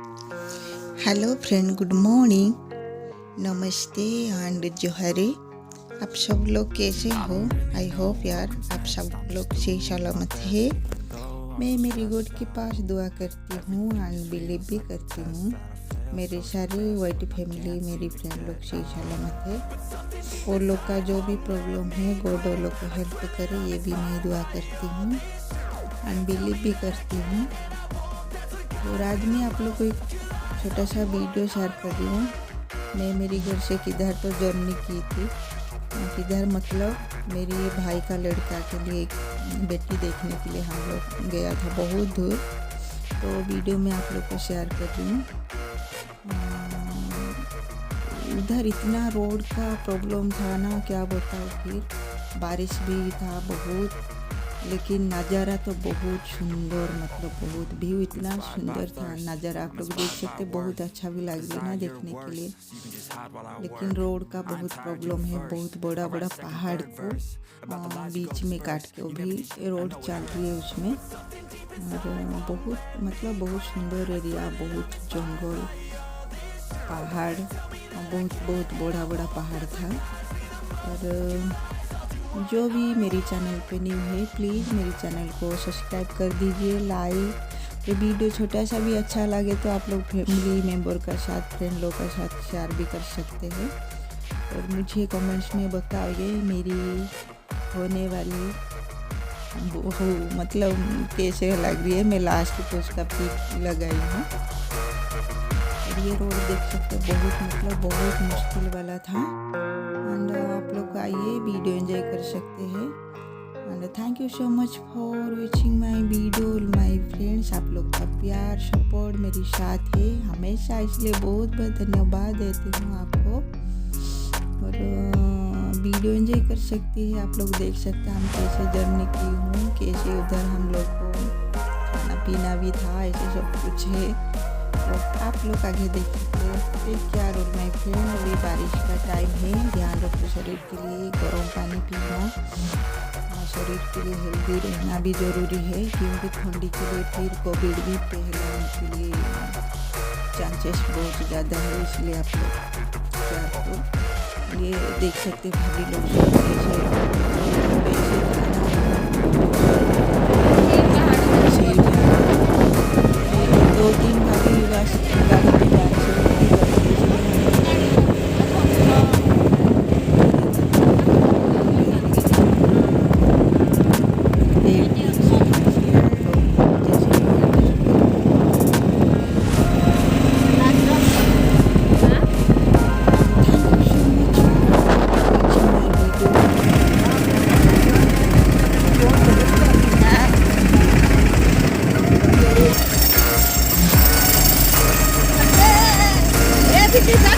Hello friend, good morning, नमस्ते and जोहरी। आप सब लोग कैसे हो? आई होप यार आप सब लोग सही सलामत है। मैं मेरी गॉड के पास दुआ करती हूँ एंड बिलीव भी करती हूँ मेरे सारे वाइट फैमिली, मेरी फ्रेंड लोग सही सलामत है। और लोग का जो भी प्रॉब्लम है गॉड वो लोग को हेल्प करे, ये भी मैं दुआ करती हूँ एंड बिलीव भी करती हूँ। और आज मैं आप लोग को एक छोटा सा वीडियो शेयर कर रही हूँ। मैं मेरी घर से किधर तो जर्नी की थी, किधर मतलब मेरी भाई का लड़का के लिए एक बेटी देखने के लिए हम लोग गया था बहुत दूर। तो वीडियो में आप लोग को शेयर कर रही हूँ। उधर इतना रोड का प्रॉब्लम था ना, क्या बताऊँ। फिर बारिश भी था बहुत, लेकिन नज़ारा तो बहुत सुंदर, मतलब बहुत व्यू इतना सुंदर था। नज़ारा आप लोग देख सकते, बहुत अच्छा भी लग रहा है ना देखने के लिए। लेकिन रोड का बहुत प्रॉब्लम है, बहुत बड़ा बड़ा पहाड़ को बीच में काट के वो भी रोड चल रही है उसमें। और बहुत मतलब बहुत सुंदर एरिया, बहुत जंगल, पहाड़, बहुत बड़ा बड़ा पहाड़ था। और जो भी मेरी चैनल पे न्यू है प्लीज़ मेरे चैनल को सब्सक्राइब कर दीजिए, लाइक। ये वीडियो छोटा सा भी अच्छा लगे तो आप लोग फैमिली मेंबर का साथ, फ्रेंड लोग का साथ शेयर भी कर सकते हैं। और मुझे कमेंट्स में बताइए मेरी होने वाली मतलब कैसे लग रही है। मैं लास्ट को उसका पिक लगाई हूँ। और ये रोड देख सकते बहुत मुश्किल वाला था। एंड आप लोग आइए वीडियो एंजॉय कर सकते हैं। And thank you so much for watching my video my friends. आप लोग का प्यार सपोर्ट मेरे साथ है हमेशा, इसलिए बहुत धन्यवाद देती हूँ आपको। और वीडियो एंजॉय कर सकती है, आप लोग देख सकते हैं हम कैसे जर्नी की हूँ, कैसे उधर हम लोग को खाना पीना भी था, ऐसे सब कुछ है। तो आप लोग आगे देख सकते हैं। Take care all my friend. अभी बारिश का टाइम है, ध्यान रखो शरीर के लिए, गर्म पानी पीना, शरीर के लिए हेल्दी रहना भी ज़रूरी है, क्योंकि ठंडी के लिए फिर कोविड भी फैलने के लिए चांसेस बहुत ज़्यादा है। इसलिए आप लोग क्या करो, ये देख सकते भाभी लोग दो तीन भाभी बस गाड़ी में जा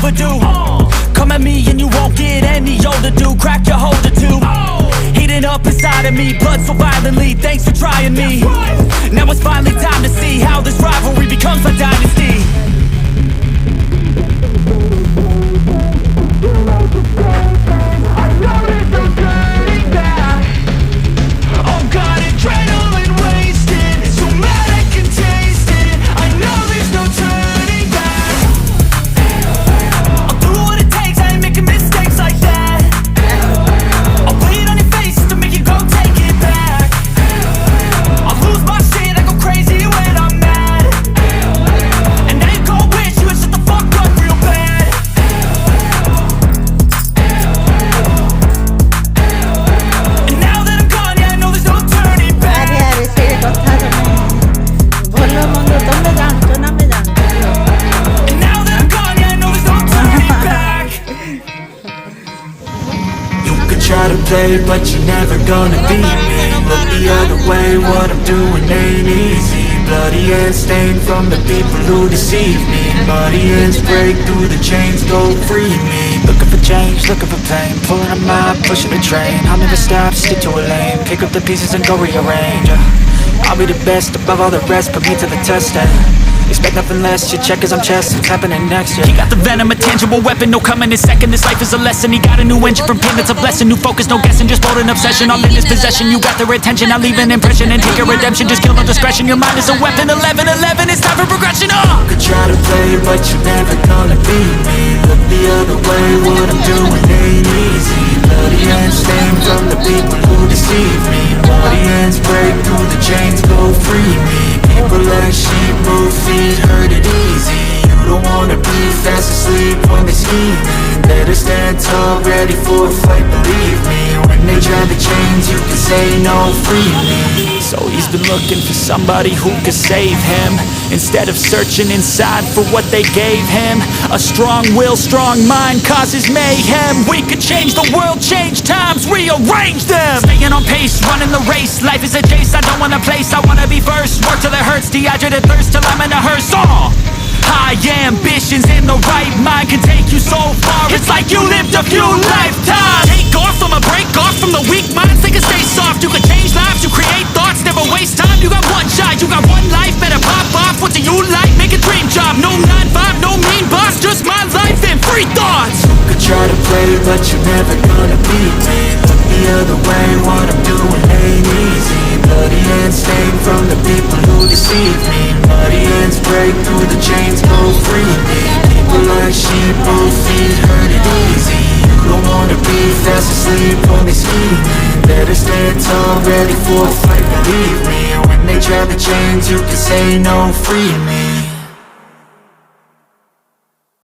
overdue. Come at me and you won't get any older, dude. Crack your holder too. Heating up inside of me, blood so violently. Thanks for trying me. Now play, but you're never gonna beat me. Look the other way, what I'm doing ain't easy. Bloody hands stained from the people who deceive me. Muddy hands break through the chains, go free me. Looking for change, looking for pain, pulling a map, pushing a train. I'll never stop, stick to a lane, pick up the pieces and go rearrange. I'll be the best above all the rest, put me to the test and expect nothing less, your check is on chest, what's happening next, yeah. He got the venom, a tangible weapon, no coming in second. This life is a lesson, he got a new engine from pain, that's a blessing. New focus, no guessing, just bold and obsession. All in his possession, you got their attention. I'll leave an impression and take your redemption. Just kill no discretion, your mind is a weapon. 11-11, it's time for progression, You could try to play, but you're never gonna beat me. Look the other way, what I'm doing ain't easy. Bloody hands stained from the people who deceive me. Bloody hands break through the chains, go free me. People like sheep move feet, hurt it easy. You don't wanna be fast asleep when they scheming. Better stand tall, ready for a fight, believe me. When they try the chains, you can say no, free me. So he's been looking for somebody who could save him, instead of searching inside for what they gave him. A strong will, strong mind causes mayhem. We could change the world, change times, rearrange them. Staying on pace, running the race. Life is a chase, I don't want a place, I wanna be first. Work till it hurts, dehydrated thirst till I'm in a hearse. High ambitions in the right mind can take you so far. It's like you lived a few lifetimes. Take off from a break off from the weak minds. They can stay soft, you can change lives, you create thoughts, never waste time. You got one shot, you got one life, better pop off. What do you like? Make a dream job. No 9-5, no mean boss, just my life and free thoughts. You could try to play, but you're never gonna beat me. Look the other way, what I'm doing ain't easy. Bloody hands stained from the people who deceive me. Muddy hands break through the chains, go free me. People like sheep move feet, hurt it easy. You don't wanna be fast asleep when they scheming. Better stand tall, ready for a fight, believe me. When they try the chains, you can say no, free me.